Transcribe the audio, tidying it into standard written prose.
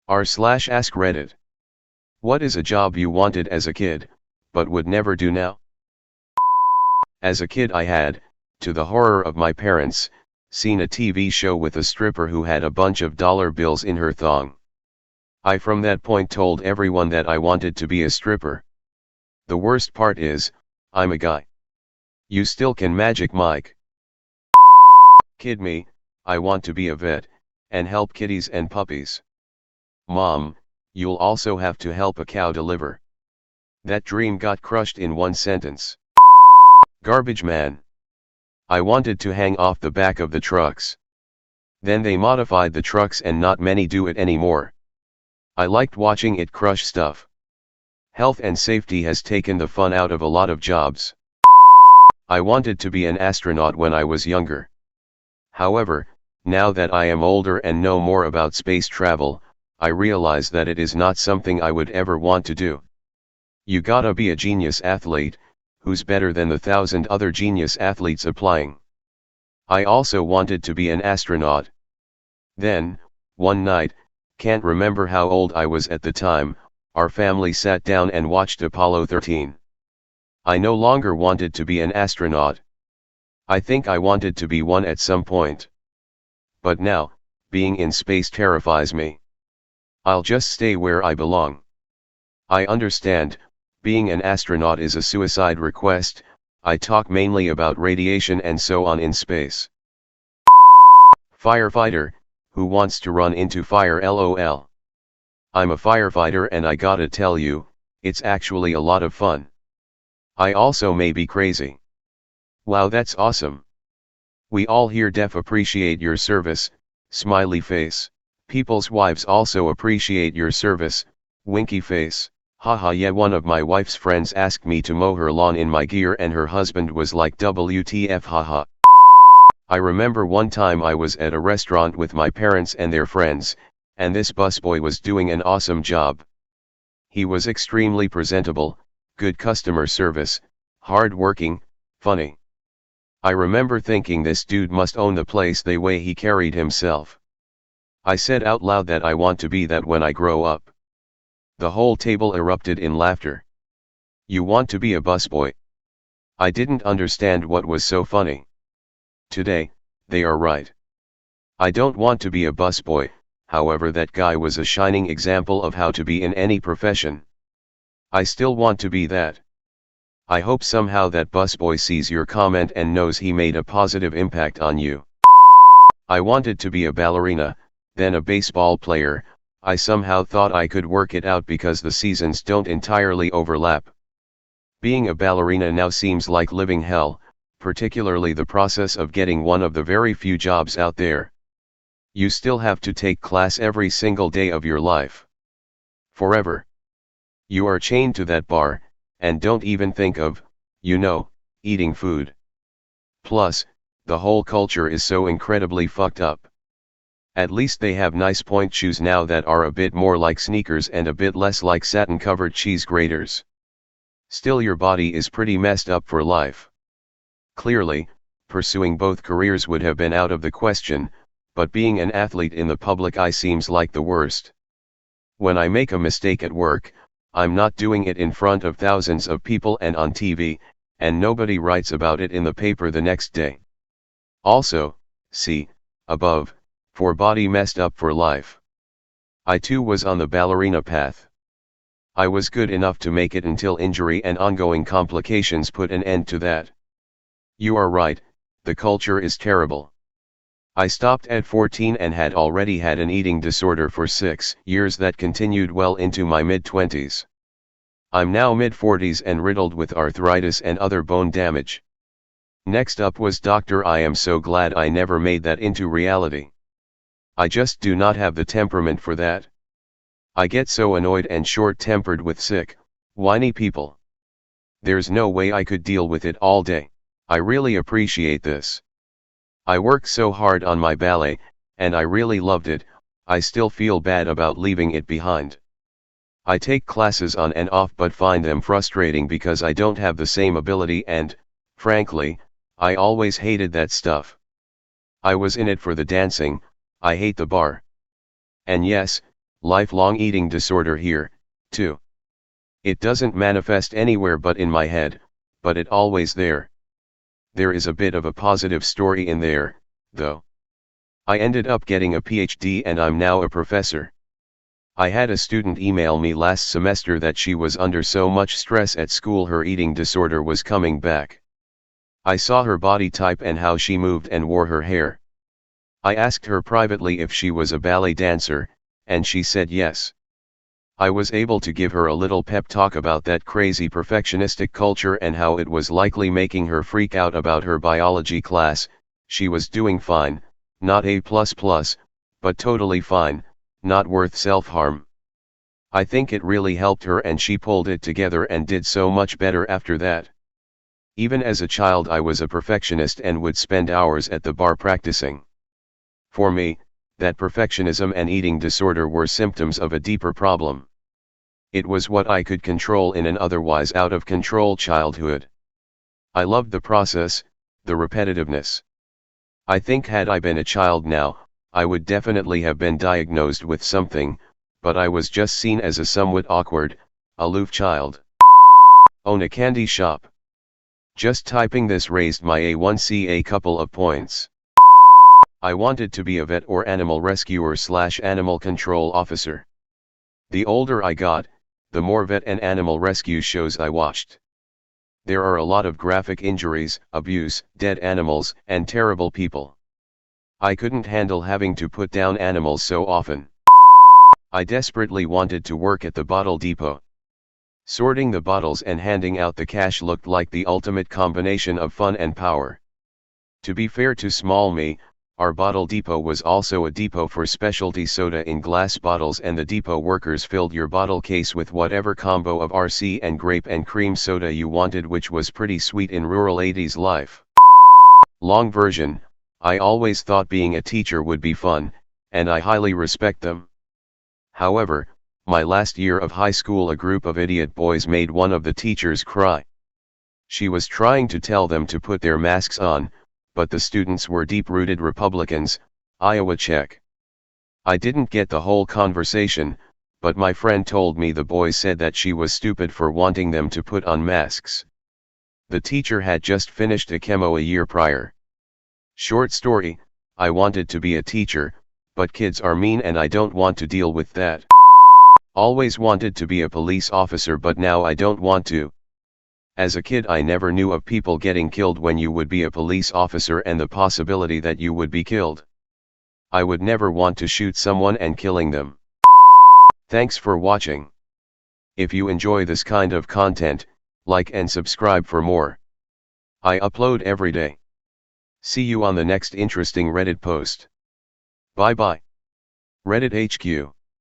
r/ask Reddit. What is a job you wanted as a kid, but would never do now? As a kid I had, to the horror of my parents, seen a TV show with a stripper who had a bunch of dollar bills in her thong. I from that point told everyone that I wanted to be a stripper. The worst part is, I'm a guy. You still can Magic Mike. Kid me, I want to be a vet, and help kitties and puppies. Mom, you'll also have to help a cow deliver. That dream got crushed in one sentence. Garbage man. I wanted to hang off the back of the trucks. Then they modified the trucks and not many do it anymore. I liked watching it crush stuff. Health and safety has taken the fun out of a lot of jobs. I wanted to be an astronaut when I was younger. However, now that I am older and know more about space travel, I realize that it is not something I would ever want to do. You gotta be a genius athlete, who's better than the 1,000 other genius athletes applying. I also wanted to be an astronaut. Then, one night, can't remember how old I was at the time, our family sat down and watched Apollo 13. I no longer wanted to be an astronaut. I think I wanted to be one at some point. But now, being in space terrifies me. I'll just stay where I belong. I understand, being an astronaut is a suicide request. I talk mainly about radiation and so on in space. Firefighter, who wants to run into fire LOL. I'm a firefighter and I gotta tell you, it's actually a lot of fun. I also may be crazy. Wow, that's awesome. We all here def appreciate your service, smiley face. People's wives also appreciate your service, winky face. Haha, yeah, one of my wife's friends asked me to mow her lawn in my gear and her husband was like WTF, haha. I remember one time I was at a restaurant with my parents and their friends, and this busboy was doing an awesome job. He was extremely presentable, good customer service, hard-working, funny. I remember thinking this dude must own the place the way he carried himself. I said out loud that I want to be that when I grow up. The whole table erupted in laughter. You want to be a busboy? I didn't understand what was so funny. Today, they are right. I don't want to be a busboy, however that guy was a shining example of how to be in any profession. I still want to be that. I hope somehow that busboy sees your comment and knows he made a positive impact on you. I wanted to be a ballerina, then a baseball player. I somehow thought I could work it out because the seasons don't entirely overlap. Being a ballerina now seems like living hell, particularly the process of getting one of the very few jobs out there. You still have to take class every single day of your life. Forever. You are chained to that bar, and don't even think of, eating food. Plus, the whole culture is so incredibly fucked up. At least they have nice point shoes now that are a bit more like sneakers and a bit less like satin-covered cheese graters. Still, your body is pretty messed up for life. Clearly, pursuing both careers would have been out of the question, but being an athlete in the public eye seems like the worst. When I make a mistake at work, I'm not doing it in front of thousands of people and on TV, and nobody writes about it in the paper the next day. Also, see, above, for body messed up for life. I too was on the ballerina path. I was good enough to make it until injury and ongoing complications put an end to that. You are right, the culture is terrible. I stopped at 14 and had already had an eating disorder for 6 years that continued well into my mid-20s. I'm now mid-40s and riddled with arthritis and other bone damage. Next up was doctor. I am so glad I never made that into reality. I just do not have the temperament for that. I get so annoyed and short-tempered with sick, whiny people. There's no way I could deal with it all day. I really appreciate this. I worked so hard on my ballet, and I really loved it. I still feel bad about leaving it behind. I take classes on and off but find them frustrating because I don't have the same ability and, frankly, I always hated that stuff. I was in it for the dancing. I hate the bar. And yes, Lifelong eating disorder here, too. It doesn't manifest anywhere but in my head, but it always there. There is a bit of a positive story in there, though. I ended up getting a PhD and I'm now a professor. I had a student email me last semester that she was under so much stress at school her eating disorder was coming back. I saw her body type and how she moved and wore her hair. I asked her privately if she was a ballet dancer, and she said yes. I was able to give her a little pep talk about that crazy perfectionistic culture and how it was likely making her freak out about her biology class. She was doing fine, not A++, but totally fine, not worth self-harm. I think it really helped her and she pulled it together and did so much better after that. Even as a child I was a perfectionist and would spend hours at the bar practicing. For me, that perfectionism and eating disorder were symptoms of a deeper problem. It was what I could control in an otherwise out-of-control childhood. I loved the process, the repetitiveness. I think had I been a child now, I would definitely have been diagnosed with something, but I was just seen as a somewhat awkward, aloof child. Own a candy shop. Just typing this raised my A1C a couple of points. I wanted to be a vet or animal rescuer/animal control officer. The older I got, the more vet and animal rescue shows I watched. There are a lot of graphic injuries, abuse, dead animals, and terrible people. I couldn't handle having to put down animals so often. I desperately wanted to work at the bottle depot. Sorting the bottles and handing out the cash looked like the ultimate combination of fun and power. To be fair to small me, our bottle depot was also a depot for specialty soda in glass bottles and the depot workers filled your bottle case with whatever combo of RC and grape and cream soda you wanted, which was pretty sweet in rural 80s life. Long version, I always thought being a teacher would be fun, and I highly respect them. However, my last year of high school a group of idiot boys made one of the teachers cry. She was trying to tell them to put their masks on, but the students were deep-rooted Republicans, Iowa check. I didn't get the whole conversation, but my friend told me the boys said that she was stupid for wanting them to put on masks. The teacher had just finished a chemo a year prior. Short story, I wanted to be a teacher, but kids are mean and I don't want to deal with that. Always wanted to be a police officer but now I don't want to. As a kid I never knew of people getting killed when you would be a police officer and the possibility that you would be killed. I would never want to shoot someone and killing them. Thanks for watching. If you enjoy this kind of content, like and subscribe for more. I upload every day. See you on the next interesting Reddit post. Bye bye. Reddit HQ.